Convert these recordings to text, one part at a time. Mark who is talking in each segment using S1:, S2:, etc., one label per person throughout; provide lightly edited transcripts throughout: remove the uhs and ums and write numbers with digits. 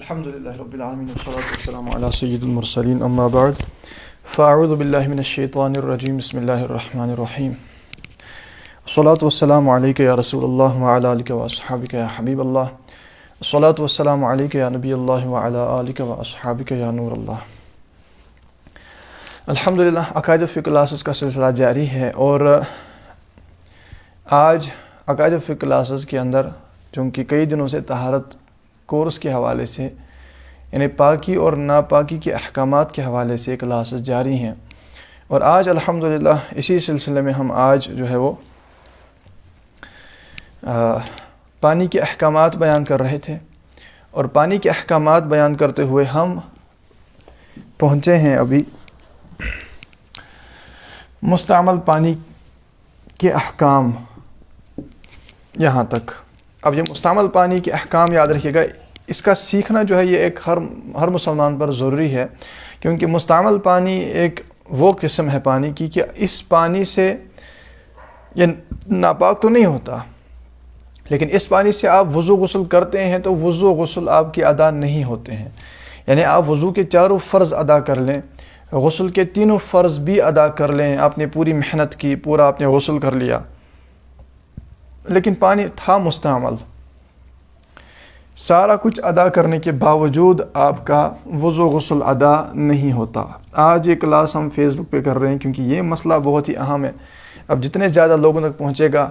S1: الحمد لله رب العالمين والصلاة والسلام على سيد المرسلين أما بعد فأعوذ بالله من الشيطان الرجيم بسم الله الرحمن الرحيم الصلاة والسلام عليك يا رسول الله وعلى آلك وأصحابك يا حبيب الله الصلاة والسلام عليك يا نبي الله وعلى آلك وأصحابك يا نور الله. الحمدللہ عقائد فقہ کلاسز کا سلسلہ جاری ہے اور آج عقائد فقہ کلاسز کے اندر چونکہ کئی دنوں سے طہارت کورس کے حوالے سے یعنی پاکی اور ناپاکی کے احکامات کے حوالے سے کلاسز جاری ہیں اور آج الحمدللہ اسی سلسلے میں ہم آج جو ہے وہ پانی کے احکامات بیان کر رہے تھے اور پانی کے احکامات بیان کرتے ہوئے ہم پہنچے ہیں ابھی مستعمل پانی کے احکام یہاں تک. اب یہ مستعمل پانی کے احکام یاد رکھیے گا، اس کا سیکھنا جو ہے یہ ایک ہر مسلمان پر ضروری ہے، کیونکہ مستعمل پانی ایک وہ قسم ہے پانی کی کہ اس پانی سے یہ ناپاک تو نہیں ہوتا، لیکن اس پانی سے آپ وضو غسل کرتے ہیں تو وضو غسل آپ کے ادا نہیں ہوتے ہیں. یعنی آپ وضو کے چاروں فرض ادا کر لیں، غسل کے تینوں فرض بھی ادا کر لیں، آپ نے پوری محنت کی، پورا آپ نے غسل کر لیا، لیکن پانی تھا مستعمل، سارا کچھ ادا کرنے کے باوجود آپ کا وضو غسل ادا نہیں ہوتا. آج یہ کلاس ہم فیس بک پہ کر رہے ہیں کیونکہ یہ مسئلہ بہت ہی اہم ہے. اب جتنے زیادہ لوگوں تک پہنچے گا،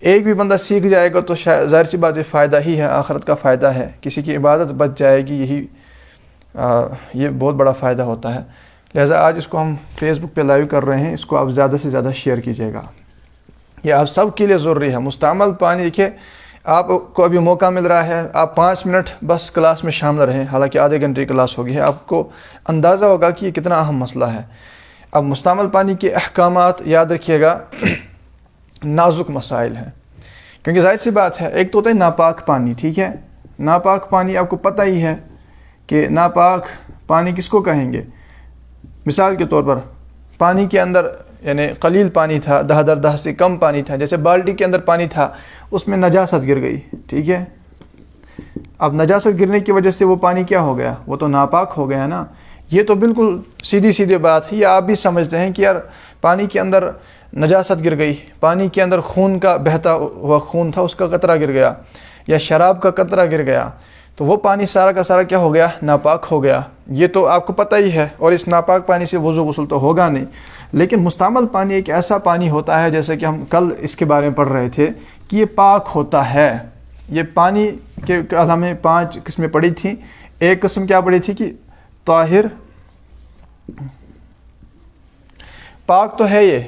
S1: ایک بھی بندہ سیکھ جائے گا تو ظاہر سی بات ہے فائدہ ہی ہے، آخرت کا فائدہ ہے، کسی کی عبادت بچ جائے گی، یہ بہت بڑا فائدہ ہوتا ہے. لہٰذا آج اس کو ہم فیس بک پہ لائیو کر رہے ہیں، اس کو آپ زیادہ سے زیادہ شیئر کیجیے گا، یہ آپ سب کے لیے ضروری ہے. مستعمل پانی دیکھیے آپ کو ابھی موقع مل رہا ہے، آپ 5 منٹ بس کلاس میں شامل رہیں، حالانکہ آدھے گھنٹے کلاس ہوگی ہے، آپ کو اندازہ ہوگا کہ یہ کتنا اہم مسئلہ ہے. اب مستعمل پانی کے احکامات یاد رکھیے گا، نازک مسائل ہیں، کیونکہ ظاہر سی بات ہے ایک تو ہوتا ہے ناپاک پانی، ٹھیک ہے، ناپاک پانی آپ کو پتہ ہی ہے کہ ناپاک پانی کس کو کہیں گے. مثال کے طور پر پانی کے اندر یعنی قلیل پانی تھا، دہ سے کم پانی تھا، جیسے بالٹی کے اندر پانی تھا، اس میں نجاست گر گئی، ٹھیک ہے. اب نجاست گرنے کی وجہ سے وہ پانی کیا ہو گیا، وہ تو ناپاک ہو گیا نا. یہ تو بالکل سیدھی بات ہے، یہ آپ بھی سمجھتے ہیں کہ یار پانی کے اندر نجاست گر گئی، پانی کے اندر خون کا بہتا ہوا خون تھا، اس کا قطرہ گر گیا، یا شراب کا قطرہ گر گیا، تو وہ پانی سارا کا سارا کیا ہو گیا، ناپاک ہو گیا. یہ تو آپ کو پتہ ہی ہے، اور اس ناپاک پانی سے وضو غسل تو ہوگا نہیں. لیکن مستعمل پانی ایک ایسا پانی ہوتا ہے، جیسے کہ ہم کل اس کے بارے میں پڑھ رہے تھے کہ یہ پاک ہوتا ہے. یہ پانی کے کل ہمیں 5 قسمیں پڑھی تھیں. ایک قسم کیا پڑھی تھی کہ طاہر، پاک تو ہے، یہ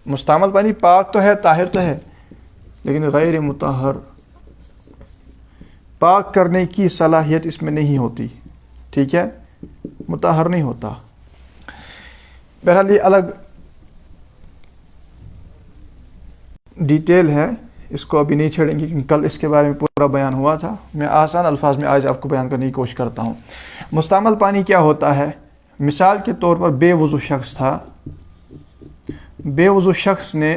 S1: مستعمل پانی پاک تو ہے، طاہر تو ہے، لیکن غیر مطہر، پاک کرنے کی صلاحیت اس میں نہیں ہوتی، ٹھیک ہے، مطہر نہیں ہوتا. بہرحال یہ الگ ڈیٹیل ہے، اس کو ابھی نہیں چھیڑیں گے کیونکہ کل اس کے بارے میں پورا بیان ہوا تھا. میں آسان الفاظ میں آج آپ کو بیان کرنے کی کوشش کرتا ہوں. مستعمل پانی کیا ہوتا ہے؟ مثال کے طور پر بے وضو شخص تھا، بے وضو شخص نے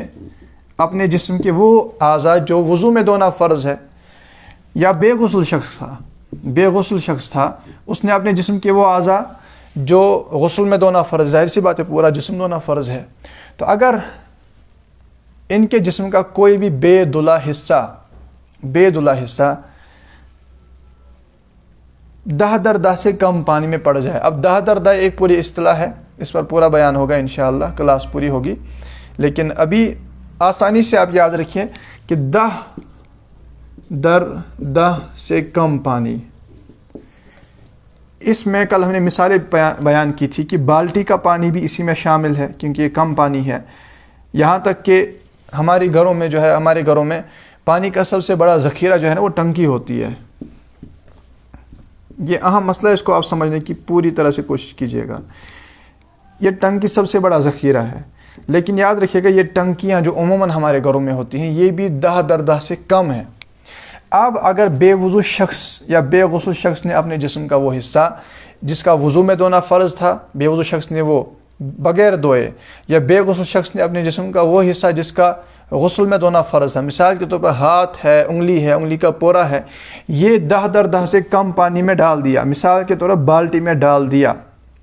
S1: اپنے جسم کے وہ اعضاء جو وضو میں دھونا فرض ہے، یا بے غسل شخص تھا، اس نے اپنے جسم کے وہ اعضاء جو غسل میں دھونا فرض، ظاہر سی بات ہے پورا جسم دھونا فرض ہے، تو اگر ان کے جسم کا کوئی بھی بے دھلا حصہ دہ سے کم پانی میں پڑ جائے. اب دہ ایک پوری اصطلاح ہے، اس پر پورا بیان ہوگا انشاءاللہ، کلاس پوری ہوگی، لیکن ابھی آسانی سے آپ یاد رکھیں کہ دہ سے کم پانی. اس میں کل ہم نے مثالیں بیان کی تھی کہ بالٹی کا پانی بھی اسی میں شامل ہے کیونکہ یہ کم پانی ہے. یہاں تک کہ ہمارے گھروں میں پانی کا سب سے بڑا ذخیرہ جو ہے نا وہ ٹنکی ہوتی ہے. یہ اہم مسئلہ ہے، اس کو آپ سمجھنے کی پوری طرح سے کوشش کیجیے گا. یہ ٹنکی سب سے بڑا ذخیرہ ہے، لیکن یاد رکھیے گا یہ ٹنکیاں جو عموماً ہمارے گھروں میں ہوتی ہیں یہ بھی دہ سے کم ہیں. اب اگر بے وضو شخص یا بے غسل شخص نے اپنے جسم کا وہ حصہ جس کا وضو میں دھونا فرض تھا، بے وضو شخص نے وہ بغیر دھوئے، یا بے غسل شخص نے اپنے جسم کا وہ حصہ جس کا غسل میں دھونا فرض ہے. مثال کے طور پر ہاتھ ہے، انگلی کا پورا ہے، یہ 10 سے کم پانی میں ڈال دیا، مثال کے طور پر بالٹی میں ڈال دیا،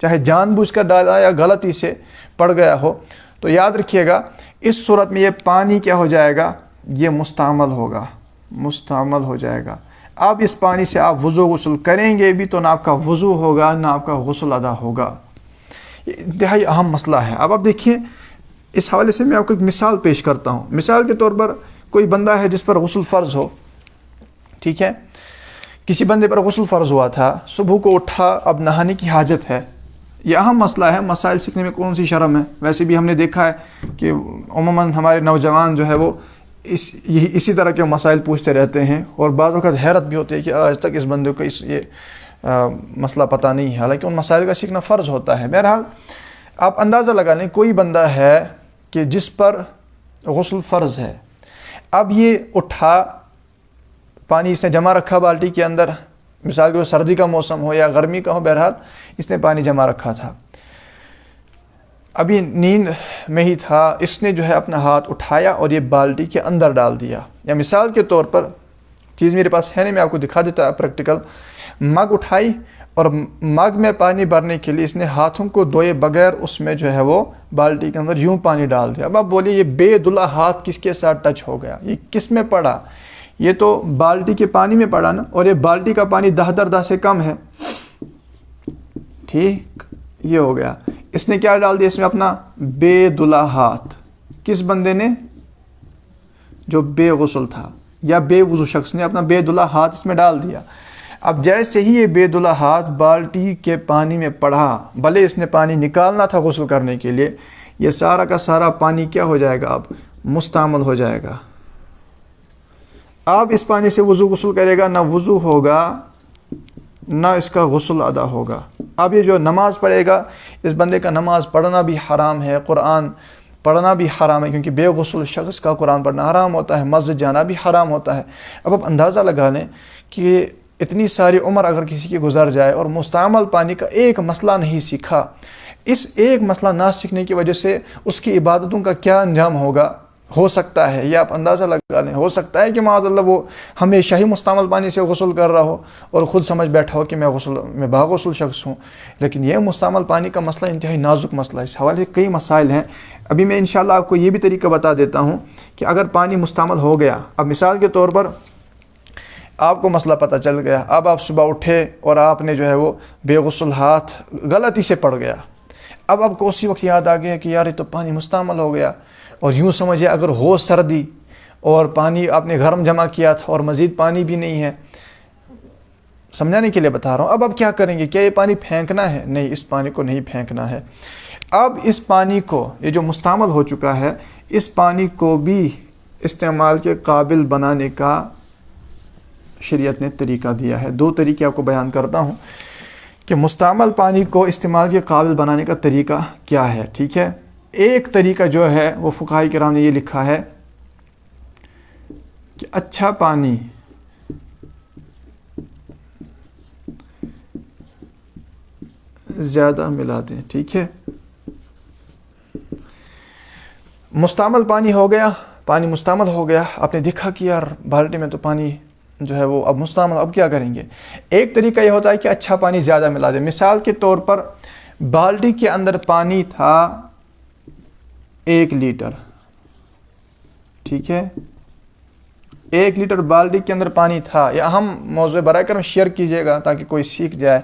S1: چاہے جان بوجھ کر ڈالا یا غلطی سے پڑ گیا ہو، تو یاد رکھیے گا اس صورت میں یہ پانی کیا ہو جائے گا، یہ مستعمل ہو جائے گا. اب اس پانی سے آپ وضو غسل کریں گے بھی تو نہ آپ کا وضو ہوگا نہ آپ کا غسل ادا ہوگا. یہ انتہائی اہم مسئلہ ہے. اب آپ دیکھیے اس حوالے سے میں آپ کو ایک مثال پیش کرتا ہوں. مثال کے طور پر کوئی بندہ ہے جس پر غسل فرض ہو، ٹھیک ہے، کسی بندے پر غسل فرض ہوا تھا، صبح کو اٹھا، اب نہانے کی حاجت ہے. یہ اہم مسئلہ ہے، مسائل سیکھنے میں کون سی شرم ہے. ویسے بھی ہم نے دیکھا ہے کہ عموماً ہمارے نوجوان جو ہے وہ اسی طرح کے مسائل پوچھتے رہتے ہیں، اور بعض وقت حیرت بھی ہوتی ہے کہ آج تک اس بندے کو یہ مسئلہ پتہ نہیں ہے، حالانکہ ان مسائل کا سیکھنا فرض ہوتا ہے. بہرحال آپ اندازہ لگا لیں کوئی بندہ ہے کہ جس پر غسل فرض ہے، اب یہ اٹھا، پانی اس نے جمع رکھا بالٹی کے اندر، مثال کے سردی کا موسم ہو یا گرمی کا ہو، بہرحال اس نے پانی جمع رکھا تھا، ابھی نیند میں ہی تھا، اس نے جو ہے اپنا ہاتھ اٹھایا اور یہ بالٹی کے اندر ڈال دیا. یا مثال کے طور پر چیز میرے پاس ہے نہیں، میں آپ کو دکھا دیتا ہے پریکٹیکل، مگ اٹھائی اور مگ میں پانی بھرنے کے لیے اس نے ہاتھوں کو دھوئے بغیر اس میں جو ہے وہ بالٹی کے اندر یوں پانی ڈال دیا. اب آپ بولیے یہ بے دھلا ہاتھ کس کے ساتھ ٹچ ہو گیا، یہ کس میں پڑا؟ یہ تو بالٹی کے پانی میں پڑا نا، اور یہ بالٹی کا پانی 10 سے کم ہے، ٹھیک، یہ ہو گیا. اس نے کیا ڈال دیا اس میں؟ اپنا بے دھلا ہاتھ. کس بندے نے؟ جو بے غسل تھا یا بے وضو شخص نے اپنا بے دھلا ہاتھ اس میں ڈال دیا. اب جیسے ہی یہ بے دھلا ہاتھ بالٹی کے پانی میں پڑا، بھلے اس نے پانی نکالنا تھا غسل کرنے کے لیے، یہ سارا کا سارا پانی کیا ہو جائے گا؟ اب مستعمل ہو جائے گا. اب اس پانی سے وضو غسل کرے گا، نہ وضو ہوگا نہ اس کا غسل ادا ہوگا. اب یہ جو نماز پڑھے گا، اس بندے کا نماز پڑھنا بھی حرام ہے، قرآن پڑھنا بھی حرام ہے، کیونکہ بے غسل شخص کا قرآن پڑھنا حرام ہوتا ہے، مسجد جانا بھی حرام ہوتا ہے. اب آپ اندازہ لگا لیں کہ اتنی ساری عمر اگر کسی کی گزر جائے اور مستعمل پانی کا ایک مسئلہ نہیں سیکھا، اس ایک مسئلہ نہ سیکھنے کی وجہ سے اس کی عبادتوں کا کیا انجام ہوگا، ہو سکتا ہے، یا آپ اندازہ لگا لیں، ہو سکتا ہے کہ معاذ اللہ وہ ہمیشہ ہی مستعمل پانی سے غسل کر رہا ہو اور خود سمجھ بیٹھا ہو کہ میں باغسل شخص ہوں. لیکن یہ مستعمل پانی کا مسئلہ انتہائی نازک مسئلہ ہے، اس حوالے سے کئی مسائل ہیں. ابھی میں انشاءاللہ آپ کو یہ بھی طریقہ بتا دیتا ہوں کہ اگر پانی مستعمل ہو گیا، اب مثال کے طور پر آپ کو مسئلہ پتہ چل گیا، اب آپ صبح اٹھے اور آپ نے جو ہے وہ بے غسل ہاتھ غلطی سے پڑ گیا، اب آپ کو اسی وقت یاد آ گیا کہ یار یہ تو پانی مستعمل ہو گیا، اور یوں سمجھے اگر ہو سردی اور پانی آپ نے گرم جمع کیا تھا اور مزید پانی بھی نہیں ہے، سمجھانے کے لیے بتا رہا ہوں. اب کیا کریں گے؟ کیا یہ پانی پھینکنا ہے؟ نہیں، اس پانی کو نہیں پھینکنا ہے. اب اس پانی کو، یہ جو مستعمل ہو چکا ہے، اس پانی کو بھی استعمال کے قابل بنانے کا شریعت نے طریقہ دیا ہے. 2 طریقے آپ کو بیان کرتا ہوں کہ مستعمل پانی کو استعمال کے قابل بنانے کا طریقہ کیا ہے، ٹھیک ہے. ایک طریقہ جو ہے وہ فقہاء کرام نے یہ لکھا ہے کہ اچھا پانی زیادہ ملا دیں، ٹھیک ہے. مستعمل پانی ہو گیا، پانی مستعمل ہو گیا، آپ نے دیکھا کہ یار بالٹی میں تو پانی جو ہے وہ اب مستعمل، اب کیا کریں گے؟ ایک طریقہ یہ ہوتا ہے کہ اچھا پانی زیادہ ملا دیں. مثال کے طور پر بالٹی کے اندر پانی تھا 1 لیٹر، ٹھیک ہے، 1 لیٹر بالٹی کے اندر پانی تھا. یہ اہم موضوع، برائے کرم شیئر کیجیے گا تاکہ کوئی سیکھ جائے.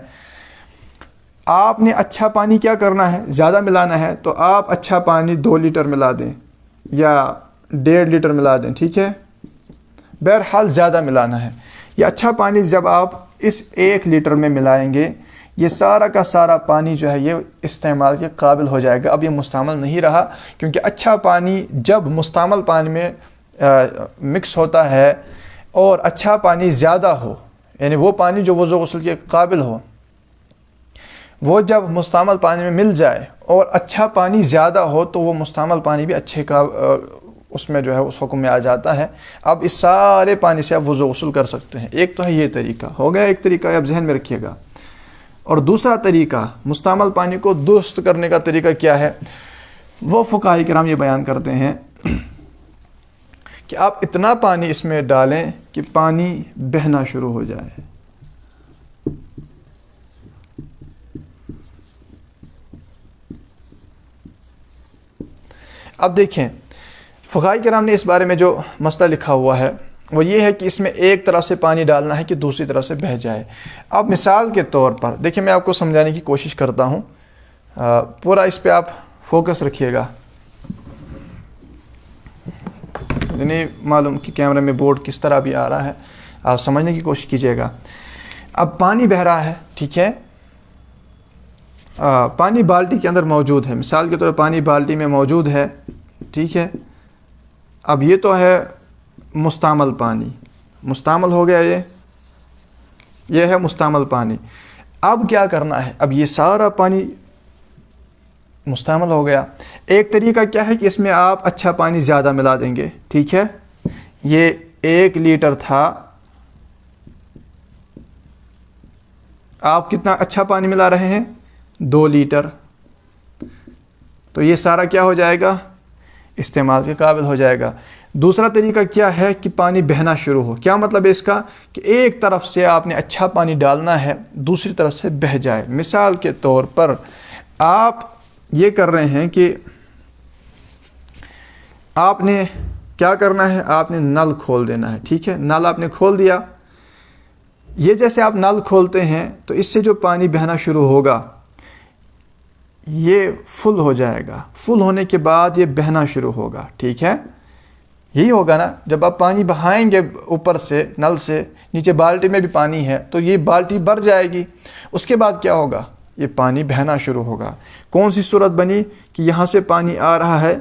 S1: آپ نے اچھا پانی کیا کرنا ہے؟ زیادہ ملانا ہے تو آپ اچھا پانی 2 لیٹر ملا دیں یا 1.5 لیٹر ملا دیں، ٹھیک ہے. بہرحال زیادہ ملانا ہے. یہ اچھا پانی جب آپ اس 1 لیٹر میں ملائیں گے، یہ سارا کا سارا پانی جو ہے یہ استعمال کے قابل ہو جائے گا. اب یہ مستعمل نہیں رہا، کیونکہ اچھا پانی جب مستعمل پانی میں مکس ہوتا ہے اور اچھا پانی زیادہ ہو، یعنی وہ پانی جو وضو غسل کے قابل ہو، وہ جب مستعمل پانی میں مل جائے اور اچھا پانی زیادہ ہو تو وہ مستعمل پانی بھی اچھے کا اس میں جو ہے اس حکم میں آ جاتا ہے. اب اس سارے پانی سے آپ وضو غسل کر سکتے ہیں. ایک تو ہے یہ طریقہ ہو گیا، ایک طریقہ آپ ذہن میں رکھیے گا. اور دوسرا طریقہ مستعمل پانی کو درست کرنے کا طریقہ کیا ہے، وہ فقہاء کرام یہ بیان کرتے ہیں کہ آپ اتنا پانی اس میں ڈالیں کہ پانی بہنا شروع ہو جائے. اب دیکھیں فقہاء کرام نے اس بارے میں جو مسئلہ لکھا ہوا ہے وہ یہ ہے کہ اس میں ایک طرف سے پانی ڈالنا ہے کہ دوسری طرف سے بہہ جائے. اب مثال کے طور پر دیکھیں میں آپ کو سمجھانے کی کوشش کرتا ہوں, پورا اس پہ آپ فوکس رکھیے گا. نہیں معلوم کہ کیمرے میں بورڈ کس طرح بھی آ رہا ہے, آپ سمجھنے کی کوشش کیجیے گا. اب پانی بہہ رہا ہے, ٹھیک ہے, پانی بالٹی کے اندر موجود ہے, مثال کے طور پر پانی بالٹی میں موجود ہے, ٹھیک ہے. اب یہ تو ہے مستعمل پانی, مستعمل ہو گیا, یہ ہے مستعمل پانی. اب کیا کرنا ہے, اب یہ سارا پانی مستعمل ہو گیا. ایک طریقہ کیا ہے کہ اس میں آپ اچھا پانی زیادہ ملا دیں گے, ٹھیک ہے. یہ 1 لیٹر تھا, آپ کتنا اچھا پانی ملا رہے ہیں, 2 لیٹر. تو یہ سارا کیا ہو جائے گا, استعمال کے قابل ہو جائے گا. دوسرا طریقہ کیا ہے کہ پانی بہنا شروع ہو. کیا مطلب ہے اس کا, کہ ایک طرف سے آپ نے اچھا پانی ڈالنا ہے, دوسری طرف سے بہہ جائے. مثال کے طور پر آپ یہ کر رہے ہیں کہ آپ نے کیا کرنا ہے, آپ نے نل کھول دینا ہے, ٹھیک ہے. نل آپ نے کھول دیا. یہ جیسے آپ نل کھولتے ہیں تو اس سے جو پانی بہنا شروع ہوگا یہ فل ہو جائے گا. فل ہونے کے بعد یہ بہنا شروع ہوگا, ٹھیک ہے. یہی ہوگا نا, جب آپ پانی بہائیں گے اوپر سے نل سے, نیچے بالٹی میں بھی پانی ہے تو یہ بالٹی بھر جائے گی. اس کے بعد کیا ہوگا, یہ پانی بہنا شروع ہوگا. کون سی صورت بنی کہ یہاں سے پانی آ رہا ہے,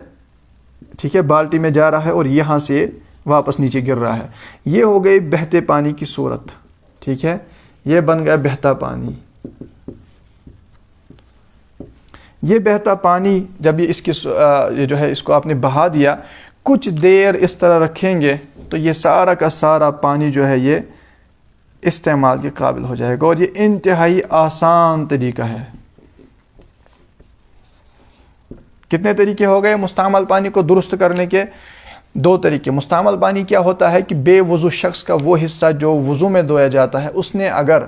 S1: ٹھیک ہے, بالٹی میں جا رہا ہے اور یہاں سے واپس نیچے گر رہا ہے. یہ ہو گئی بہتے پانی کی صورت, ٹھیک ہے. یہ بن گیا بہتا پانی. یہ بہتا پانی جب یہ یہ جو ہے اس کو آپ نے بہا دیا, کچھ دیر اس طرح رکھیں گے تو یہ سارا کا سارا پانی جو ہے یہ استعمال کے قابل ہو جائے گا. اور یہ انتہائی آسان طریقہ ہے. کتنے طریقے ہو گئے مستعمل پانی کو درست کرنے کے؟ 2 طریقے. مستعمل پانی کیا ہوتا ہے کہ بے وضو شخص کا وہ حصہ جو وضو میں دھویا جاتا ہے, اس نے اگر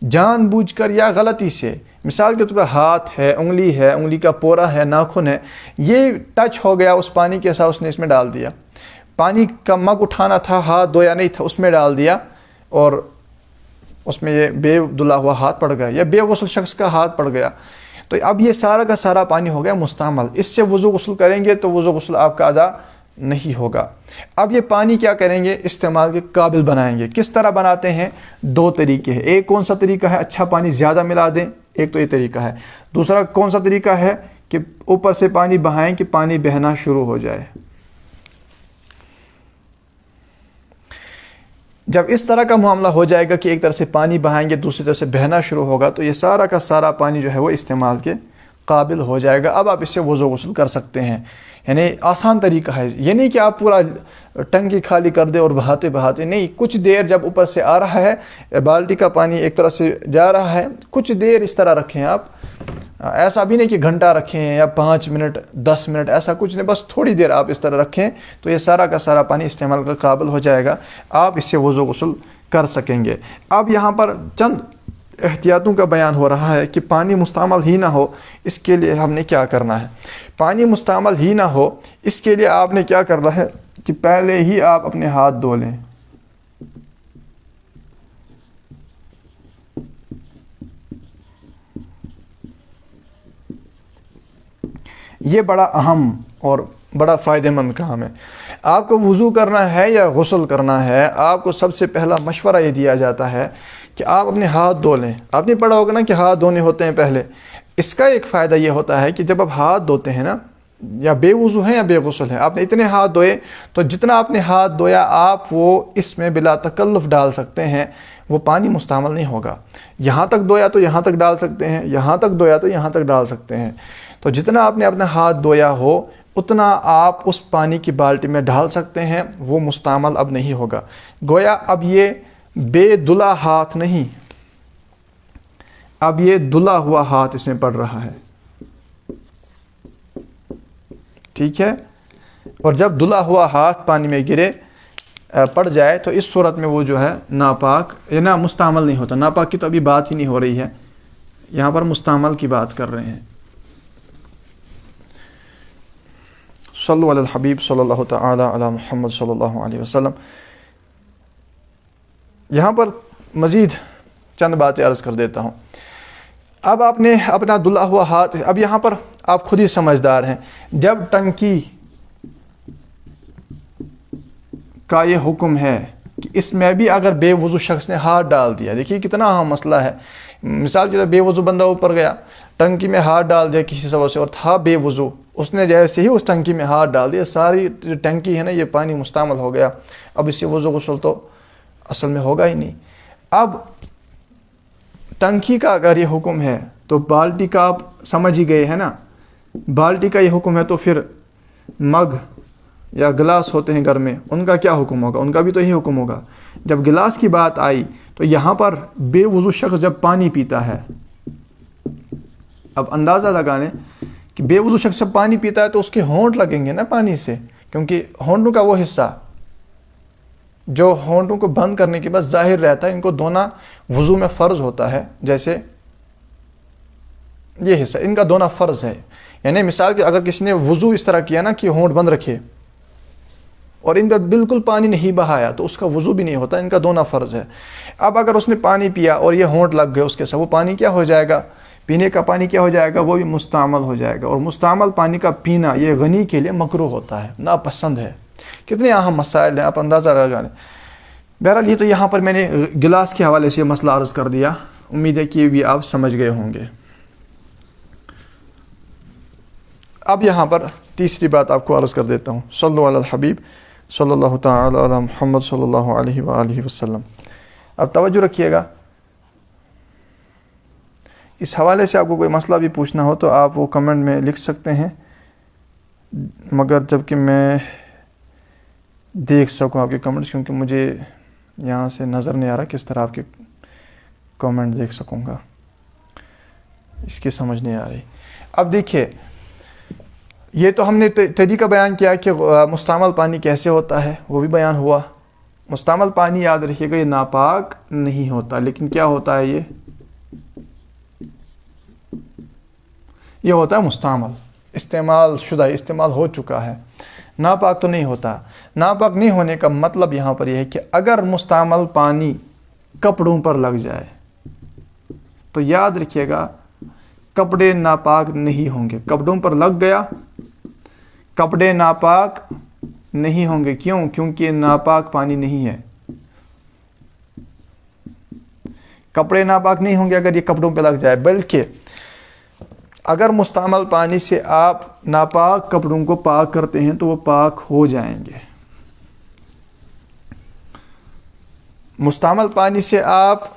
S1: جان بوجھ کر یا غلطی سے, مثال کے طور پر ہاتھ ہے, انگلی کا پورا ہے, ناخن ہے, یہ ٹچ ہو گیا اس پانی کے ساتھ, اس نے اس میں ڈال دیا. پانی کا مگ اٹھانا تھا, ہاتھ دھویا نہیں تھا, اس میں ڈال دیا اور اس میں یہ بے دھلا ہوا ہاتھ پڑ گیا, یا بے غسل شخص کا ہاتھ پڑ گیا. تو اب یہ سارا کا سارا پانی ہو گیا مستعمل. اس سے وضو غسل کریں گے تو وضو غسل آپ کا ادا نہیں ہوگا. اب یہ پانی کیا کریں گے, استعمال کے قابل بنائیں گے. کس طرح بناتے ہیں؟ 2 طریقے ہیں. ایک کون سا طریقہ ہے, اچھا پانی زیادہ ملا دیں, ایک تو یہ طریقہ ہے. دوسرا کون سا طریقہ ہے کہ اوپر سے پانی بہائیں کہ پانی بہنا شروع ہو جائے. جب اس طرح کا معاملہ ہو جائے گا کہ ایک طرف سے پانی بہائیں گے دوسری طرف سے بہنا شروع ہوگا, تو یہ سارا کا سارا پانی جو ہے وہ استعمال کے قابل ہو جائے گا. اب آپ اس سے وضو غسل کر سکتے ہیں. یعنی آسان طریقہ ہے. یہ نہیں کہ آپ پورا ٹنکی خالی کر دیں اور بہاتے بہاتے نہیں. کچھ دیر جب اوپر سے آ رہا ہے, بالٹی کا پانی ایک طرف سے جا رہا ہے, کچھ دیر اس طرح رکھیں آپ. ایسا بھی نہیں کہ گھنٹہ رکھیں یا 5 منٹ 10 منٹ, ایسا کچھ نہیں. بس تھوڑی دیر آپ اس طرح رکھیں تو یہ سارا کا سارا پانی استعمال کا قابل ہو جائے گا. آپ اس سے وضو غسل کر سکیں گے. اب یہاں پر چند احتیاطوں کا بیان ہو رہا ہے کہ پانی مستعمل ہی نہ ہو, اس کے لیے ہم نے کیا کرنا ہے. پانی مستعمل ہی نہ ہو اس کے لیے آپ نے کیا کرنا ہے کہ پہلے ہی آپ اپنے ہاتھ دھو لیں. یہ بڑا اہم اور بڑا فائدہ مند کام ہے. آپ کو وضو کرنا ہے یا غسل کرنا ہے, آپ کو سب سے پہلا مشورہ یہ دیا جاتا ہے کہ آپ اپنے ہاتھ دھو لیں. آپ نے پڑھا ہوگا نا کہ ہاتھ دھونے ہوتے ہیں پہلے. اس کا ایک فائدہ یہ ہوتا ہے کہ جب آپ ہاتھ دھوتے ہیں نا, یا بے وضو ہیں یا بے غسل ہیں, آپ نے اتنے ہاتھ دھوئے تو جتنا آپ نے ہاتھ دھویا آپ وہ اس میں بلا تکلف ڈال سکتے ہیں. وہ پانی مستعمل نہیں ہوگا. یہاں تک دھویا تو یہاں تک ڈال سکتے ہیں, یہاں تک دھویا تو یہاں تک ڈال سکتے ہیں. تو جتنا آپ نے اپنا ہاتھ دھویا ہو اتنا آپ اس پانی کی بالٹی میں ڈال سکتے ہیں. وہ مستعمل اب نہیں ہوگا. گویا اب یہ بے دھلا ہاتھ نہیں, اب یہ دھلا ہوا ہاتھ اس میں پڑ رہا ہے. ٹھیک ہے. اور جب دھلا ہوا ہاتھ پانی میں گرے پڑ جائے تو اس صورت میں وہ جو ہے ناپاک یا نا مستعمل نہیں ہوتا. ناپاک کی تو ابھی بات ہی نہیں ہو رہی ہے, یہاں پر مستعمل کی بات کر رہے ہیں. صلو علی الحبیب صلی اللہ تعالی علی محمد صلی اللہ علیہ وسلم. یہاں پر مزید چند باتیں عرض کر دیتا ہوں. اب آپ نے اپنا دھلا ہوا ہاتھ, اب یہاں پر آپ خود ہی سمجھدار ہیں, جب ٹنکی کا یہ حکم ہے کہ اس میں بھی اگر بے وضو شخص نے ہاتھ ڈال دیا, دیکھیے کتنا اہم مسئلہ ہے. مثال کے طور بے وضو بندہ اوپر گیا, ٹنکی میں ہاتھ ڈال دیا کسی سبب سے اور تھا بے وضو, اس نے جیسے ہی اس ٹنکی میں ہاتھ ڈال دیا, ساری جو ٹنکی ہے نا یہ پانی مستعمل ہو گیا. اب اس سے وضو غسل تو اصل میں ہوگا ہی نہیں. اب ٹنکی کا اگر یہ حکم ہے تو بالٹی کا آپ سمجھ ہی گئے ہیں نا, بالٹی کا یہ حکم ہے تو پھر مگ یا گلاس ہوتے ہیں گھر میں, ان کا کیا حکم ہوگا؟ ان کا بھی تو یہی حکم ہوگا. جب گلاس کی بات آئی تو یہاں پر بے وضو شخص جب پانی پیتا ہے, اب اندازہ لگا لیں کہ بے وضو شخص جب پانی پیتا ہے تو اس کے ہونٹ لگیں گے نا پانی سے, کیونکہ ہونٹوں کا وہ حصہ جو ہونٹوں کو بند کرنے کے بعد ظاہر رہتا ہے, ان کو دھونا وضو میں فرض ہوتا ہے. جیسے یہ حصہ ان کا دھونا فرض ہے. یعنی مثال کہ اگر کسی نے وضو اس طرح کیا نا کہ ہونٹ بند رکھے اور ان کا بالکل پانی نہیں بہایا تو اس کا وضو بھی نہیں ہوتا, ان کا دھونا فرض ہے. اب اگر اس نے پانی پیا اور یہ ہونٹ لگ گئے اس کے ساتھ, وہ پانی کیا ہو جائے گا؟ پینے کا پانی کیا ہو جائے گا؟ وہ بھی مستعمل ہو جائے گا. اور مستعمل پانی کا پینا یہ غنی کے لیے مکروہ ہوتا ہے, ناپسند ہے. کتنے اہم مسائل ہیں, آپ اندازہ لگا لیں. بہرحال یہ تو یہاں پر میں نے گلاس کے حوالے سے مسئلہ عرض کر دیا, امید ہے کہ یہ بھی آپ سمجھ گئے ہوں گے. اب یہاں پر تیسری بات آپ کو عرض کر دیتا ہوں. صلو علی الحبیب صلی اللہ تعالی علی محمد صلی اللہ علیہ وآلہ وسلم. اب توجہ رکھیے گا, اس حوالے سے آپ کو کوئی مسئلہ بھی پوچھنا ہو تو آپ وہ کمنٹ میں لکھ سکتے ہیں, مگر جب کہ میں دیکھ سکوں آپ کے کمنٹس, کیونکہ مجھے یہاں سے نظر نہیں آ رہا کس طرح آپ کے کمنٹ دیکھ سکوں گا, اس کی سمجھ نہیں آ رہی. اب دیکھیے, یہ تو ہم نے طریقہ بیان کیا کہ مستعمل پانی کیسے ہوتا ہے, وہ بھی بیان ہوا. مستعمل پانی یاد رکھیے گا یہ ناپاک نہیں ہوتا, لیکن کیا ہوتا ہے, یہ ہوتا ہے مستعمل, استعمال شدہ, استعمال ہو چکا ہے, ناپاک تو نہیں ہوتا. ناپاک نہیں ہونے کا مطلب یہاں پر یہ ہے کہ اگر مستعمل پانی کپڑوں پر لگ جائے تو یاد رکھیے گا کپڑے ناپاک نہیں ہوں گے. کپڑوں پر لگ گیا, کپڑے ناپاک نہیں ہوں گے. کیوں؟ کیونکہ ناپاک پانی نہیں ہے. کپڑے ناپاک نہیں ہوں گے اگر یہ کپڑوں پہ لگ جائے, بلکہ اگر مستعمل پانی سے آپ ناپاک کپڑوں کو پاک کرتے ہیں تو وہ پاک ہو جائیں گے. مستعمل پانی سے آپ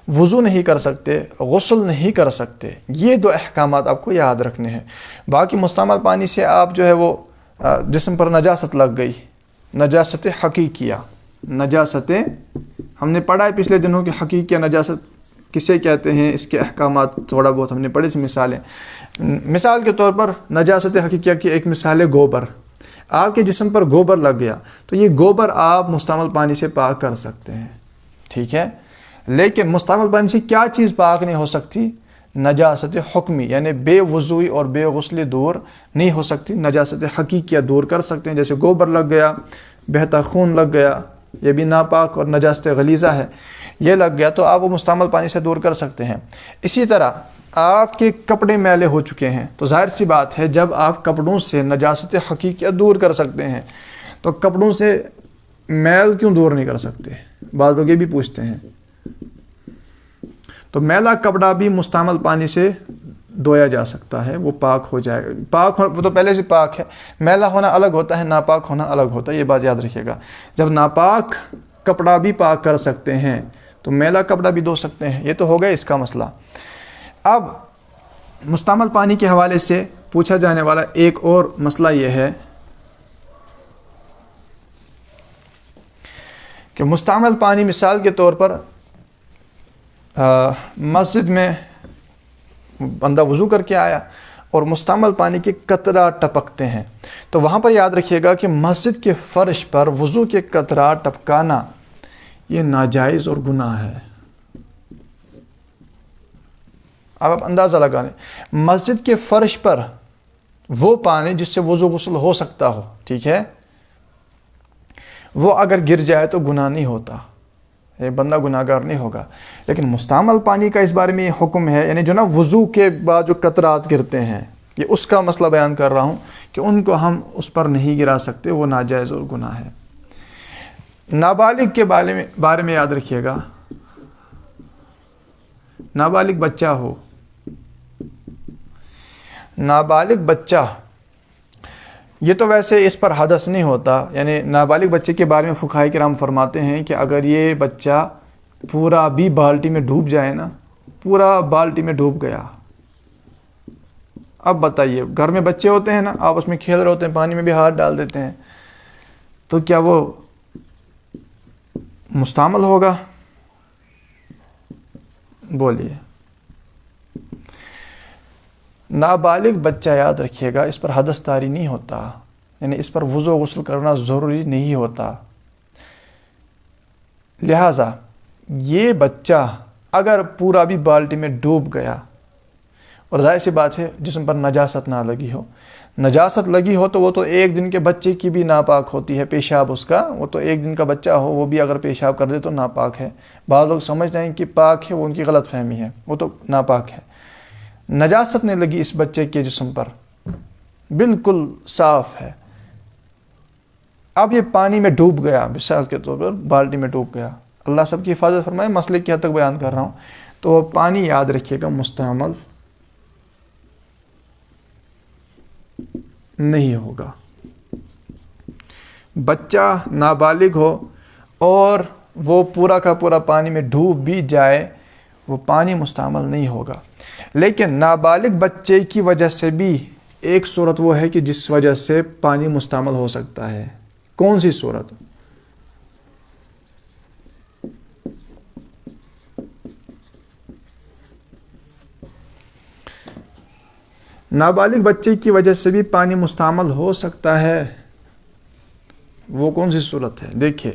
S1: وضو نہیں کر سکتے, غسل نہیں کر سکتے. یہ دو احکامات آپ کو یاد رکھنے ہیں. باقی مستعمل پانی سے آپ جو ہے وہ جسم پر نجاست لگ گئی, نجاست حقیقیہ, نجاست ہم نے پڑھا ہے پچھلے دنوں کہ حقیقیہ نجاست کسے کہتے ہیں, اس کے احکامات تھوڑا بہت ہم نے پڑھے تھے مثالیں. مثال کے طور پر نجاست حقیقیہ کی ایک مثال ہے گوبر. آپ کے جسم پر گوبر لگ گیا تو یہ گوبر آپ مستعمل پانی سے پاک کر سکتے ہیں, ٹھیک ہے. لیکن مستعمل پانی سے کیا چیز پاک نہیں ہو سکتی؟ نجاست حکمی, یعنی بے وضوئی اور بے غسلی دور نہیں ہو سکتی. نجاست حقیقیہ دور کر سکتے ہیں, جیسے گوبر لگ گیا, بہتا خون لگ گیا, یہ بھی ناپاک اور نجاست غلیظہ ہے, یہ لگ گیا تو آپ وہ مستعمل پانی سے دور کر سکتے ہیں. اسی طرح آپ کے کپڑے میلے ہو چکے ہیں تو ظاہر سی بات ہے جب آپ کپڑوں سے نجاست حقیقیہ دور کر سکتے ہیں تو کپڑوں سے میل کیوں دور نہیں کر سکتے؟ بعض لوگ یہ بھی پوچھتے ہیں. تو میلا کپڑا بھی مستعمل پانی سے دھویا جا سکتا ہے, وہ پاک ہو جائے گا. پاک وہ تو پہلے سے پاک ہے, میلا ہونا الگ ہوتا ہے, ناپاک ہونا الگ ہوتا ہے, یہ بات یاد رکھیے گا. جب ناپاک کپڑا بھی پاک کر سکتے ہیں تو میلا کپڑا بھی دھو سکتے ہیں. یہ تو ہو گیا اس کا مسئلہ. اب مستعمل پانی کے حوالے سے پوچھا جانے والا ایک اور مسئلہ یہ ہے کہ مستعمل پانی مثال کے طور پر مسجد میں بندہ وضو کر کے آیا اور مستعمل پانی کے قطرات ٹپکتے ہیں، تو وہاں پر یاد رکھیے گا کہ مسجد کے فرش پر وضو کے قطرات ٹپکانا یہ ناجائز اور گناہ ہے۔ اب آپ اندازہ لگا لیں، مسجد کے فرش پر وہ پانی جس سے وضو غسل ہو سکتا ہو، ٹھیک ہے، وہ اگر گر جائے تو گناہ نہیں ہوتا، یہ بندہ گناہ گار نہیں ہوگا۔ لیکن مستعمل پانی کا اس بارے میں یہ حکم ہے، یعنی جو نا وضو کے بعد جو قطرات گرتے ہیں، یہ اس کا مسئلہ بیان کر رہا ہوں کہ ان کو ہم اس پر نہیں گرا سکتے، وہ ناجائز اور گناہ ہے۔ نابالغ کے بارے میں یاد رکھیے گا، نابالغ بچہ ہو، نابالغ بچہ، یہ تو ویسے اس پر حدث نہیں ہوتا، یعنی نابالغ بچے کے بارے میں فقہاء کرام فرماتے ہیں کہ اگر یہ بچہ پورا بھی بالٹی میں ڈوب جائے نا، پورا بالٹی میں ڈوب گیا، اب بتائیے گھر میں بچے ہوتے ہیں نا، آپس میں کھیل رہے ہوتے ہیں، پانی میں بھی ہاتھ ڈال دیتے ہیں، تو کیا وہ مستعمل ہوگا؟ بولیے۔ نابالغ بچہ یاد رکھیے گا، اس پر حدث طاری نہیں ہوتا، یعنی اس پر وضو غسل کرنا ضروری نہیں ہوتا۔ لہٰذا یہ بچہ اگر پورا بھی بالٹی میں ڈوب گیا، اور ظاہر سی بات ہے جسم پر نجاست نہ لگی ہو، نجاست لگی ہو تو وہ تو ایک دن کے بچے کی بھی ناپاک ہوتی ہے، پیشاب اس کا، وہ تو ایک دن کا بچہ ہو، وہ بھی اگر پیشاب کر دے تو ناپاک ہے۔ بعض لوگ سمجھتے ہیں کہ پاک ہے، وہ ان کی غلط فہمی ہے، وہ تو ناپاک ہے۔ نجاست نہیں لگی اس بچے کے جسم پر، بالکل صاف ہے۔ اب یہ پانی میں ڈوب گیا، مثال کے طور پر بالٹی میں ڈوب گیا، اللہ سب کی حفاظت فرمائے، مسئلے کی حد تک بیان کر رہا ہوں، تو وہ پانی یاد رکھیے گا مستعمل نہیں ہوگا۔ بچہ نابالغ ہو اور وہ پورا کا پورا پانی میں ڈوب بھی جائے، وہ پانی مستعمل نہیں ہوگا۔ لیکن نابالغ بچے کی وجہ سے بھی ایک صورت وہ ہے کہ جس وجہ سے پانی مستعمل ہو سکتا ہے۔ کون سی صورت؟ نابالغ بچے کی وجہ سے بھی پانی مستعمل ہو سکتا ہے، وہ کون سی صورت ہے؟ دیکھیے،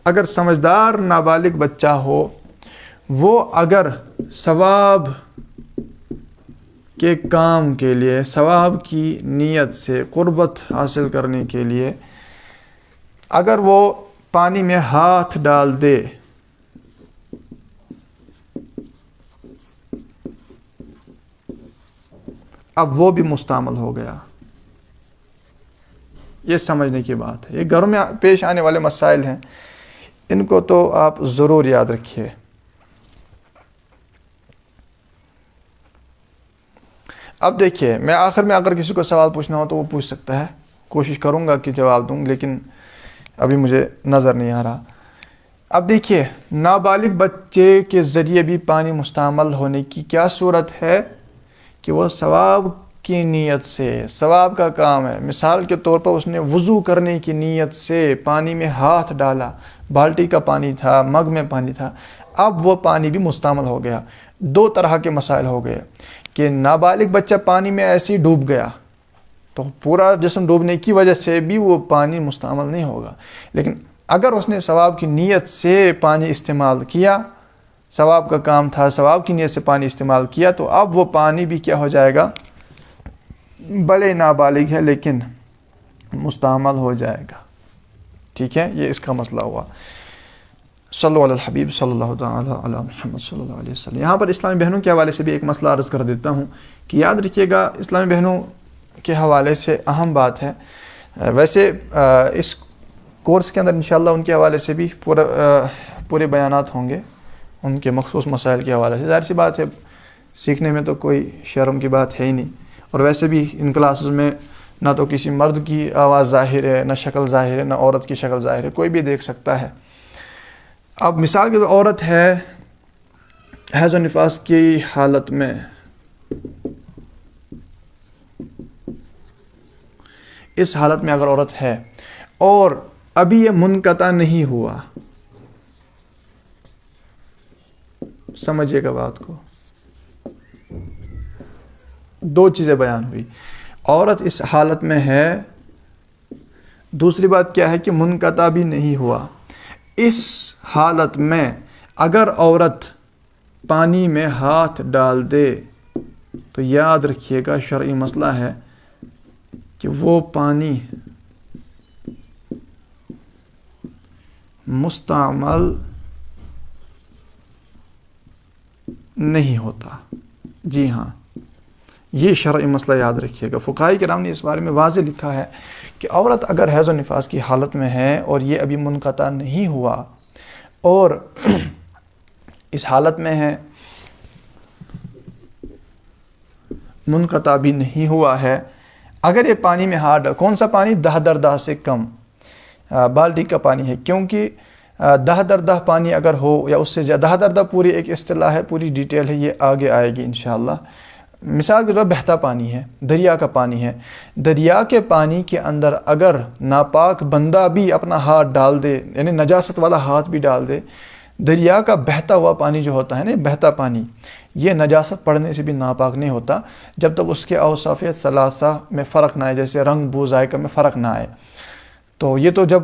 S1: اگر سمجھدار نابالغ بچہ ہو، وہ اگر ثواب کے کام کے لیے، ثواب کی نیت سے قربت حاصل کرنے کے لیے اگر وہ پانی میں ہاتھ ڈال دے، اب وہ بھی مستعمل ہو گیا۔ یہ سمجھنے کی بات ہے، یہ گھروں میں پیش آنے والے مسائل ہیں، ان کو تو آپ ضرور یاد رکھیے۔ اب دیکھیے، میں آخر میں اگر کسی کو سوال پوچھنا ہو تو وہ پوچھ سکتا ہے، کوشش کروں گا کہ جواب دوں، لیکن ابھی مجھے نظر نہیں آ رہا۔ اب دیکھیے، نابالغ بچے کے ذریعے بھی پانی مستعمل ہونے کی کیا صورت ہے کہ وہ ثواب کی نیت سے، ثواب کا کام ہے، مثال کے طور پر اس نے وضو کرنے کی نیت سے پانی میں ہاتھ ڈالا، بالٹی کا پانی تھا، مگ میں پانی تھا، اب وہ پانی بھی مستعمل ہو گیا۔ دو طرح کے مسائل ہو گئے کہ نابالغ بچہ پانی میں ایسے ہی ڈوب گیا تو پورا جسم ڈوبنے کی وجہ سے بھی وہ پانی مستعمل نہیں ہوگا، لیکن اگر اس نے ثواب کی نیت سے پانی استعمال کیا، ثواب کا کام تھا، ثواب کی نیت سے پانی استعمال کیا، تو اب وہ پانی بھی کیا ہو جائے گا، بھلے نابالغ ہے لیکن مستعمل ہو جائے گا۔ ٹھیک ہے، یہ اس کا مسئلہ ہوا۔ صلو علی الحبیب صلی اللہ تعالی علی محمد صلی اللہ علیہ وسلم۔ یہاں پر اسلامی بہنوں کے حوالے سے بھی ایک مسئلہ عرض کر دیتا ہوں کہ یاد رکھیے گا، اسلامی بہنوں کے حوالے سے اہم بات ہے، ویسے اس کورس کے اندر انشاءاللہ ان کے حوالے سے بھی پورے بیانات ہوں گے، ان کے مخصوص مسائل کے حوالے سے۔ ظاہر سی بات ہے، سیکھنے میں تو کوئی شرم کی بات ہے ہی نہیں، اور ویسے بھی ان کلاسز میں نہ تو کسی مرد کی آواز ظاہر ہے، نہ شکل ظاہر ہے، نہ عورت کی شکل ظاہر ہے، کوئی بھی دیکھ سکتا ہے۔ اب مثال کے طور پر عورت ہے حیض و نفاس کی حالت میں، اس حالت میں اگر عورت ہے اور ابھی یہ منقطع نہیں ہوا، سمجھیے گا بات کو، دو چیزیں بیان ہوئی، عورت اس حالت میں ہے، دوسری بات کیا ہے کہ منقطع بھی نہیں ہوا۔ اس حالت میں اگر عورت پانی میں ہاتھ ڈال دے تو یاد رکھیے گا شرعی مسئلہ ہے کہ وہ پانی مستعمل نہیں ہوتا۔ جی ہاں، یہ شرعی مسئلہ یاد رکھیے گا۔ فقہاء کرام نے اس بارے میں واضح لکھا ہے کہ عورت اگر حیض و نفاس کی حالت میں ہے اور یہ ابھی منقطع نہیں ہوا اور اس حالت میں ہے، منقطع بھی نہیں ہوا ہے، اگر یہ پانی میں ہاتھ ڈال، کون سا پانی؟ 10 دردہ سے کم بالٹی کا پانی ہے، کیونکہ 10 دردہ پانی اگر ہو یا اس سے زیادہ، 10 دردہ پوری ایک اصطلاح ہے، پوری ڈیٹیل ہے، یہ آگے آئے گی انشاءاللہ۔ مثال کے طور پر بہتا پانی ہے، دریا کا پانی ہے، دریا کے پانی کے اندر اگر ناپاک بندہ بھی اپنا ہاتھ ڈال دے، یعنی نجاست والا ہاتھ بھی ڈال دے، دریا کا بہتا ہوا پانی جو ہوتا ہے نا، بہتا پانی، یہ نجاست پڑنے سے بھی ناپاک نہیں ہوتا جب تک اس کے اوصاف ثلاثہ میں فرق نہ آئے، جیسے رنگ، بو، ذائقہ میں فرق نہ آئے۔ تو یہ تو جب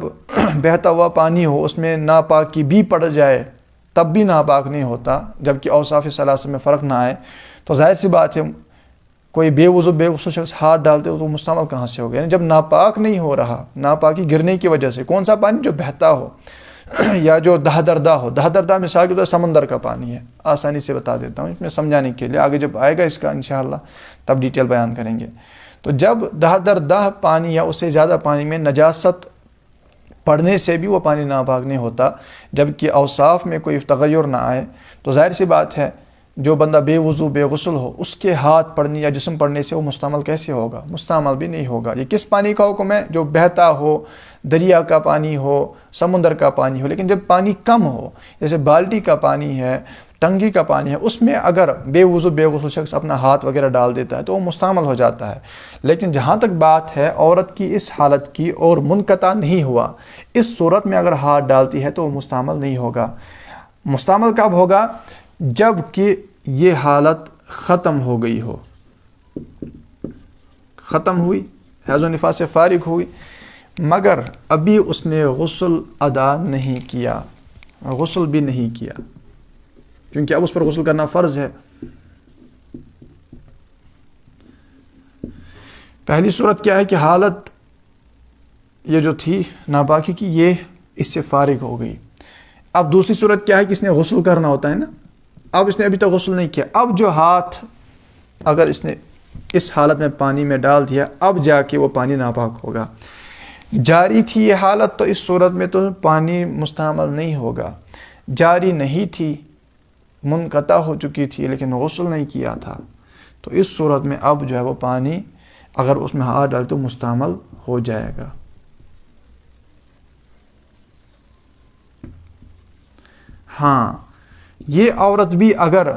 S1: بہتا ہوا پانی ہو، اس میں ناپاکی بھی پڑ جائے تب بھی ناپاک نہیں ہوتا جبکہ اوصاف ثلاثہ میں فرق نہ آئے، تو ظاہر سی بات ہے کوئی بے وضو شخص ہاتھ ڈالتے ہو تو مستعمل کہاں سے ہوگا؟ یعنی جب ناپاک نہیں ہو رہا، ناپاکی گرنے کی وجہ سے، کون سا پانی؟ جو بہتا ہو یا جو 10 دردہ ہو۔ 10 دردہ مثال کے طور پر سمندر کا پانی ہے، آسانی سے بتا دیتا ہوں اس میں سمجھانے کے لیے، آگے جب آئے گا اس کا انشاءاللہ تب ڈیٹیل بیان کریں گے۔ تو جب 10 دردہ پانی یا اس سے زیادہ پانی میں نجاست پڑنے سے بھی وہ پانی ناپاک نہیں ہوتا جبکہ اوصاف میں کوئی تغیر نہ آئے، تو ظاہر سی بات ہے جو بندہ بے وضو بے غسل ہو، اس کے ہاتھ پڑنے یا جسم پڑنے سے وہ مستعمل کیسے ہوگا؟ مستعمل بھی نہیں ہوگا۔ یہ کس پانی کا حکم ہے؟ جو بہتا ہو، دریا کا پانی ہو، سمندر کا پانی ہو۔ لیکن جب پانی کم ہو، جیسے بالٹی کا پانی ہے، ٹنکی کا پانی ہے، اس میں اگر بے وضو بے غسل شخص اپنا ہاتھ وغیرہ ڈال دیتا ہے تو وہ مستعمل ہو جاتا ہے۔ لیکن جہاں تک بات ہے عورت کی اس حالت کی اور منقطع نہیں ہوا، اس صورت میں اگر ہاتھ ڈالتی ہے تو وہ مستعمل نہیں ہوگا۔ مستعمل کب ہوگا؟ جب کہ یہ حالت ختم ہو گئی ہو، ختم ہوئی، حیض و نفاس سے فارغ ہوئی، مگر ابھی اس نے غسل ادا نہیں کیا، غسل بھی نہیں کیا، کیونکہ اب اس پر غسل کرنا فرض ہے۔ پہلی صورت کیا ہے کہ حالت یہ جو تھی ناپاکی کی، یہ اس سے فارغ ہو گئی۔ اب دوسری صورت کیا ہے کہ اس نے غسل کرنا ہوتا ہے نا، اب اس نے ابھی تک غسل نہیں کیا، اب جو ہاتھ اگر اس نے اس حالت میں پانی میں ڈال دیا، اب جا کے وہ پانی ناپاک ہوگا۔ جاری تھی یہ حالت تو اس صورت میں تو پانی مستعمل نہیں ہوگا، جاری نہیں تھی، منقطع ہو چکی تھی لیکن غسل نہیں کیا تھا، تو اس صورت میں اب جو ہے وہ پانی اگر اس میں ہاتھ ڈال تو مستعمل ہو جائے گا۔ ہاں، یہ عورت بھی اگر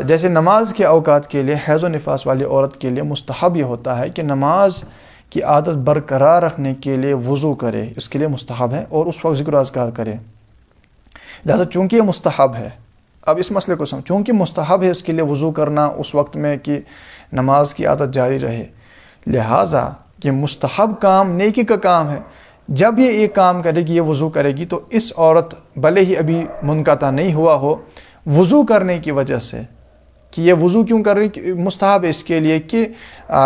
S1: جیسے نماز کے اوقات کے لیے حیض و نفاس والی عورت کے لیے مستحب یہ ہوتا ہے کہ نماز کی عادت برقرار رکھنے کے لیے وضو کرے، اس کے لیے مستحب ہے، اور اس وقت ذکر و اذکار کرے۔ لہذا چونکہ یہ مستحب ہے، اب اس مسئلے کو سمجھ، چونکہ مستحب ہے اس کے لیے وضو کرنا اس وقت میں کہ نماز کی عادت جاری رہے، لہٰذا یہ مستحب کام نیکی کا کام ہے۔ جب یہ کام کرے گی، یہ وضو کرے گی، تو اس عورت بھلے ہی ابھی منقطع نہیں ہوا ہو، وضو کرنے کی وجہ سے، کہ یہ وضو کیوں کر رہی؟ مستحب ہے اس کے لیے کہ